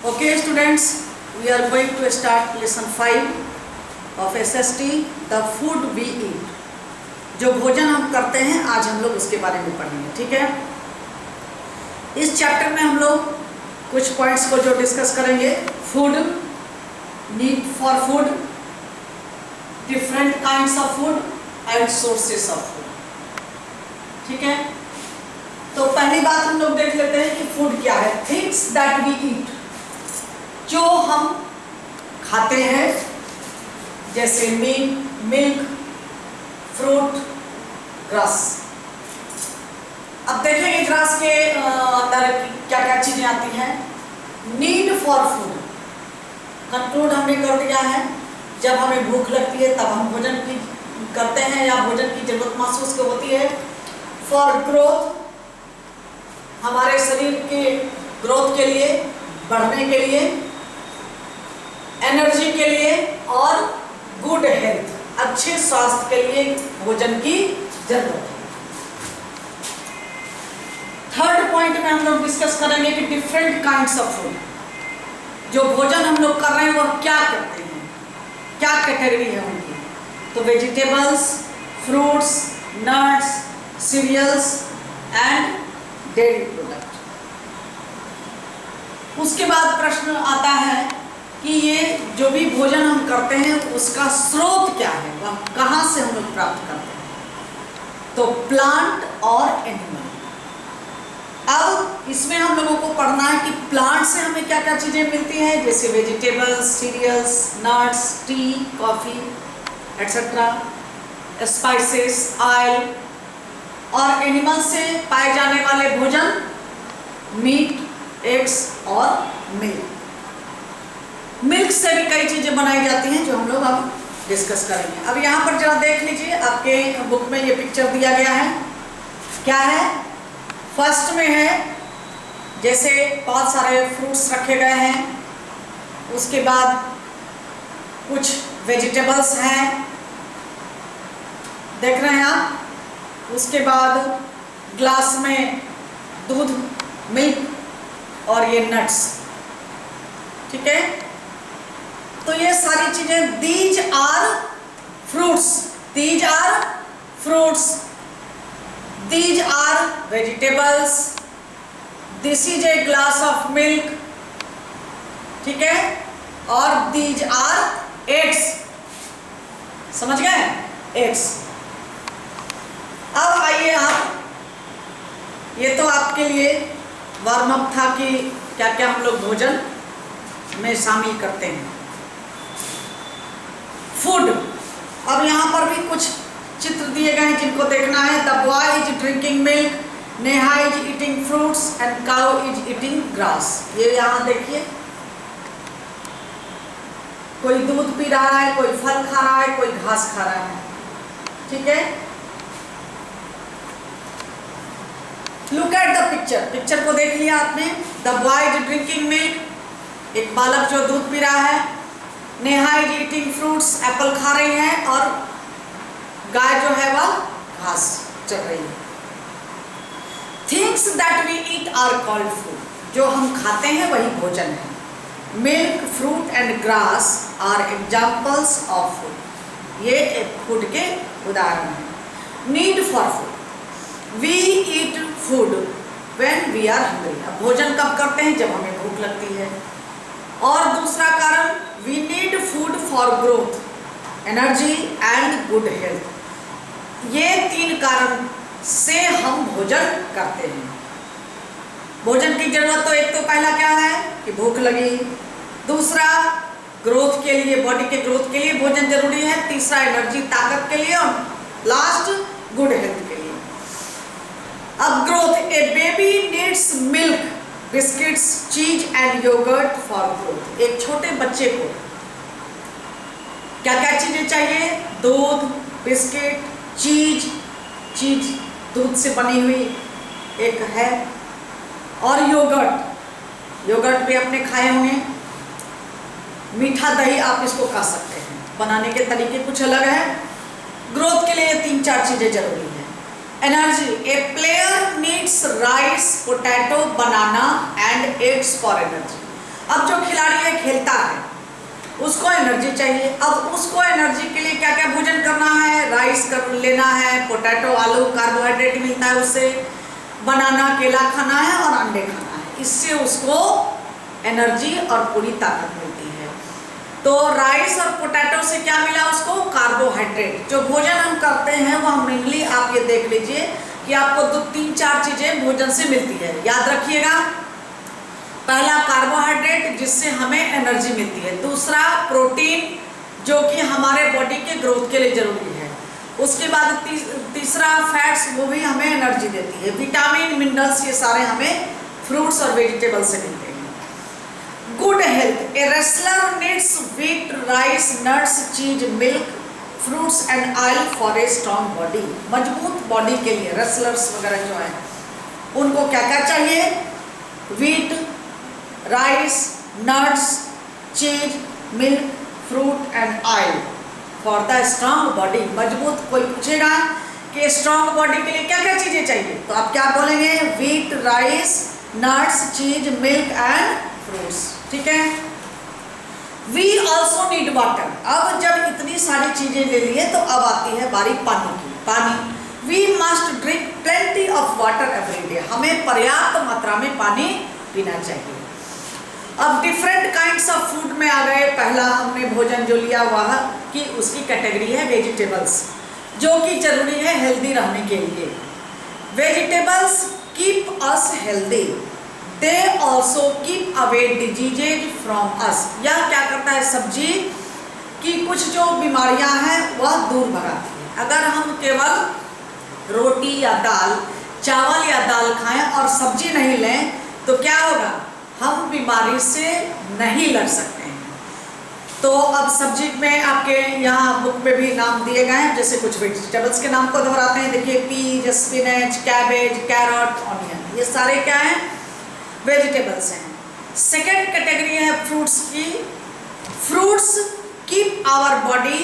Okay students, we are going to start lesson 5 of SST, the food we eat. जो भोजन हम करते हैं आज हम लोग उसके बारे में पढ़ेंगे, ठीक है। इस चैप्टर में हम लोग कुछ पॉइंट्स को जो डिस्कस करेंगे, food, need for food, different kinds of food and sources of food, ठीक है। तो पहली बात हम लोग देख लेते हैं कि फूड क्या है। थिंग्स दैट वी ईट, जो हम खाते हैं, जैसे मीट, मिल्क, फ्रूट, ग्रास। अब देखेंगे ग्रास के अंदर क्या क्या चीजें आती हैं। नीड फॉर फूड, कंक्लूड हमने कर दिया है, जब हमें भूख लगती है तब हम भोजन की करते हैं या भोजन की जरूरत महसूस होती है। फॉर ग्रोथ, हमारे शरीर के ग्रोथ के लिए, बढ़ने के लिए, एनर्जी के लिए और गुड हेल्थ, अच्छे स्वास्थ्य के लिए भोजन की जरूरत है। थर्ड पॉइंट में हम लोग डिस्कस करेंगे कि डिफरेंट काइंड्स ऑफ फूड, जो भोजन हम लोग कर रहे हैं वो क्या करते हैं, क्या कैटेगरी है उनकी। तो vegetables, fruits, nuts, cereals and dairy product. उसके बाद प्रश्न आता है कि ये जो भी भोजन हम करते हैं उसका स्रोत क्या है, वह कहाँ से हम लोग प्राप्त करते हैं। तो प्लांट और एनिमल। अब इसमें हम लोगों को पढ़ना है कि प्लांट से हमें क्या क्या चीजें मिलती हैं, जैसे vegetables, cereals, nuts, tea, coffee etcetera, spices, oil. और एनिमल से पाए जाने वाले भोजन, मीट, एग्स और मिल्क। मिल्क से भी कई चीजें बनाई जाती हैं जो हम लोग अब डिस्कस करेंगे। अब यहाँ पर जरा देख लीजिए, आपके बुक में ये पिक्चर दिया गया है। क्या है? फर्स्ट में है जैसे बहुत सारे फ्रूट्स रखे गए हैं, उसके बाद कुछ वेजिटेबल्स हैं, देख रहे हैं आप। उसके बाद ग्लास में दूध, मिल्क और ये नट्स, ठीक है। तो ये सारी चीजें, these are fruits, these are fruits, these are vegetables, this is a glass of milk, ठीक है। और दीज आर एग्स, समझ गए, एग्स। अब आइए आप, ये तो आपके लिए वार्म अप था कि क्या क्या हम लोग भोजन में शामिल करते हैं। फूड, अब यहाँ पर भी कुछ चित्र दिए गए हैं जिनको देखना है। The boy is drinking milk, Neha is eating fruits and cow is eating grass. ये यहाँ देखिए, कोई दूध पी रहा है, कोई फल खा रहा है, कोई घास खा रहा है, ठीक है। Look at the picture, picture को देख लिया आपने। The boy is drinking milk, एक बालक जो दूध पी रहा है। Neha is eating fruits, Apple खा रही है। और गाय जो है वह घास चल रही है। Things that we eat are called food, जो हम खाते हैं वही भोजन है। Milk, fruit and grass are examples of food, ये फूड के उदाहरण हैं। Need for food, we eat food when we are hungry. अब भोजन कब करते हैं? जब हमें भूख लगती है। और दूसरा कारण, we need food for growth, energy and good health. ये तीन कारण से हम भोजन करते हैं। भोजन की जरूरत तो एक तो पहला क्या है कि भूख लगी, दूसरा ग्रोथ के लिए, बॉडी के ग्रोथ के लिए भोजन जरूरी है, तीसरा एनर्जी, ताकत के लिए, और लास्ट गुड हेल्थ के लिए। अब ग्रोथ, ए बेबी नीड्स मिल्क, बिस्किट्स, चीज एंड योगर्ट फॉर ग्रोथ। एक छोटे बच्चे को क्या क्या चीजें चाहिए? दूध, बिस्किट, चीज, चीज दूध से बनी हुई एक है, और योगर्ट, योगर्ट भी आपने खाए होंगे, मीठा दही आप इसको खा सकते हैं, बनाने के तरीके कुछ अलग है। ग्रोथ के लिए तीन चार चीजें जरूरी है। Energy, A player needs rice, potato, banana and eggs for energy. अब जो है, खेलता है, उसको एनर्जी चाहिए। अब उसको एनर्जी के लिए क्या क्या भोजन करना है, राइस कर लेना है, पोटैटो आलू कार्बोहाइड्रेट मिलता है उससे, बनाना केला खाना है और अंडे खाना है, इससे उसको एनर्जी और पूरी ताकत मिलती है। तो राइस और पोटैटो से क्या मिला उसको, कार्बोहाइड्रेट। जो भोजन हम करते हैं वह मेनली आप ये देख लीजिए कि आपको 2-3-4 चीजें भोजन से मिलती है, याद रखिएगा। पहला कार्बोहाइड्रेट जिससे हमें एनर्जी मिलती है, दूसरा प्रोटीन जो कि हमारे बॉडी के ग्रोथ के लिए जरूरी है, उसके बाद तीसरा फैट्स, वो भी हमें एनर्जी देती है, विटामिन मिनरल्स ये सारे हमें फ्रूट्स और वेजिटेबल से मिलते हैं। Good health, a wrestler needs wheat, rice, nuts, cheese, milk, fruits and oil for a strong body. मजबूत बॉडी के लिए रेसलर्स वगैरह जो है उनको क्या क्या चाहिए, wheat, rice, nuts, cheese, milk, fruit and oil for the strong body. मजबूत, कोई पूछेगा कि स्ट्रॉन्ग बॉडी के लिए क्या क्या चीजें चाहिए, तो आप क्या बोलेंगे, wheat, rice, nuts, cheese, milk and fruits. ठीक है। We also need water. अब जब इतनी सारी चीजें ले लिए तो अब आती है बारी पानी की। पानी, we must drink plenty of water every day. हमें पर्याप्त मात्रा में पानी पीना चाहिए। अब डिफरेंट काइंड्स ऑफ फूड में आ गए। पहला हमने भोजन जो लिया वह कि उसकी कैटेगरी है वेजिटेबल्स, जो कि जरूरी है हेल्दी रहने के लिए। Vegetables keep us healthy, they also keep away diseases from us. यह क्या करता है, सब्जी की कुछ जो बीमारियां हैं वह दूर भगाती है। अगर हम केवल रोटी या दाल, चावल या दाल खाएं और सब्जी नहीं लें तो क्या होगा, हम बीमारी से नहीं लड़ सकते हैं। तो अब सब्जी में आपके यहाँ बुक में भी नाम दिए गए हैं, जैसे कुछ वेजिटेबल्स के नाम को दोहराते हैं। देखिए, peas, spinach, cabbage, carrot, onion, ये सारे क्या हैं, वेजिटेबल्स हैं। सेकेंड कैटेगरी है फ्रूट्स की। Fruits keep our body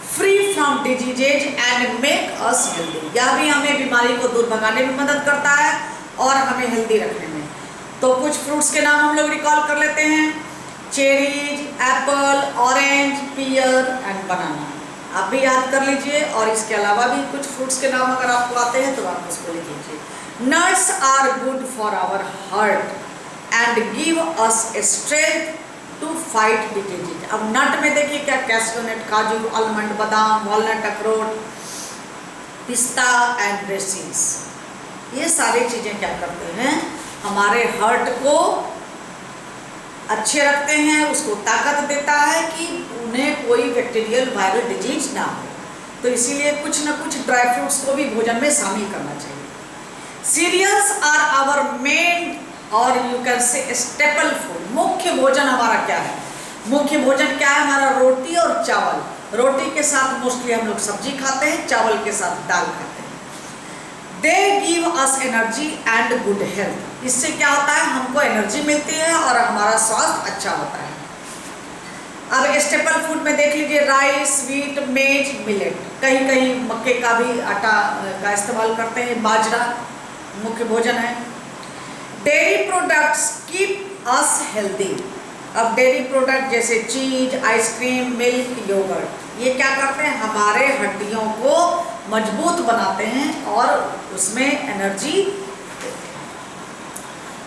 free from diseases and make us healthy. यह भी हमें बीमारी को दूर भगाने में मदद करता है और हमें हेल्दी रखने में। तो कुछ फ्रूट्स के नाम हम लोग रिकॉल कर लेते हैं, cherries, apple, orange, pear and banana. आप भी याद कर लीजिए, और इसके अलावा भी कुछ फ्रूट्स के नाम अगर आपको आते हैं तो आप उसको लिख लीजिए। Nuts are good for our heart and give us strength to fight disease. अब नट में देखिए क्या, कैस्यू नट, काजू, आलमंड, बादाम, वॉलनट, अखरोट, पिस्ता एंड रेसिन्स, ये सारी चीजें क्या करते हैं, हमारे हार्ट को अच्छे रखते हैं, उसको ताकत देता है कि उन्हें कोई बैक्टीरियल वायरल डिजीज ना हो। तो इसीलिए कुछ न कुछ ड्राई फ्रूट्स को भी भोजन में शामिल करना चाहिए। सीरियल्स आर आवर मेन और you can say staple food. मुख्य भोजन हमारा क्या है, मुख्य भोजन क्या है हमारा, रोटी और चावल। रोटी के साथ मोस्टली हम लोग सब्जी खाते हैं, चावल के साथ दाल खाते हैं। They give us energy and good health. इससे क्या होता है, हमको एनर्जी मिलती है और हमारा स्वास्थ्य अच्छा होता है। अब स्टेपल फूड में देख लीजिए, राइस, व्हीट, मेज, मिलेट। कहीं कहीं मक्के का भी आटा का इस्तेमाल करते हैं, बाजरा मुख्य भोजन है। Dairy products keep us healthy. अब डेयरी प्रोडक्ट जैसे चीज, आइसक्रीम, मिल्क, योगर्ट, ये क्या करते हैं, हमारे हड्डियों को मजबूत बनाते हैं और उसमें energy.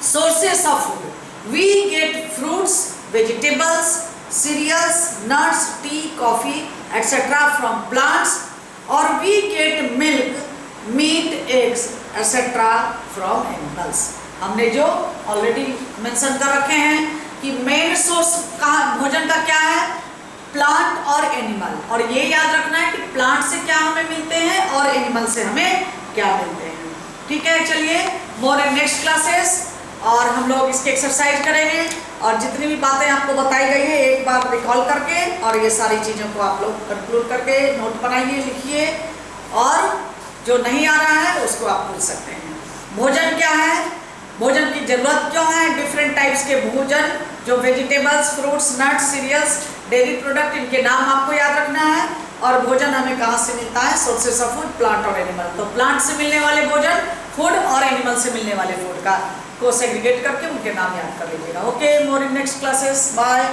Sources of food, we get fruits, vegetables, cereals, nuts, tea, coffee etcetera from plants, और we get milk, meat, eggs etcetera from animals. हमने जो ऑलरेडी मेंशन कर रखे हैं कि मेन सोर्स का भोजन का क्या है, प्लांट और एनिमल। और ये याद रखना है कि प्लांट से क्या हमें मिलते हैं और एनिमल से हमें क्या मिलते हैं। ठीक है, चलिए मोर इन नेक्स्ट क्लासेस, और हम लोग इसके एक्सरसाइज करेंगे और जितनी भी बातें आपको बताई गई है एक बार रिकॉल करके, और ये सारी चीज़ों को आप लोग कंक्लूड करके नोट बनाइए, लिखिए, और जो नहीं आ रहा है उसको आप पूछ सकते हैं। भोजन क्या है, भोजन की जरूरत क्यों है, डिफरेंट टाइप्स के भोजन, जो vegetables, fruits, nuts, cereals, dairy product, इनके नाम आपको याद रखना है। और भोजन हमें कहाँ से मिलता है, सोर्सेस ऑफ फूड, प्लांट और एनिमल। तो प्लांट से मिलने वाले भोजन फूड और एनिमल से मिलने वाले फूड का को सेग्रीगेट करके उनके नाम याद कर लीजिएगा। Okay, more in next classes, bye.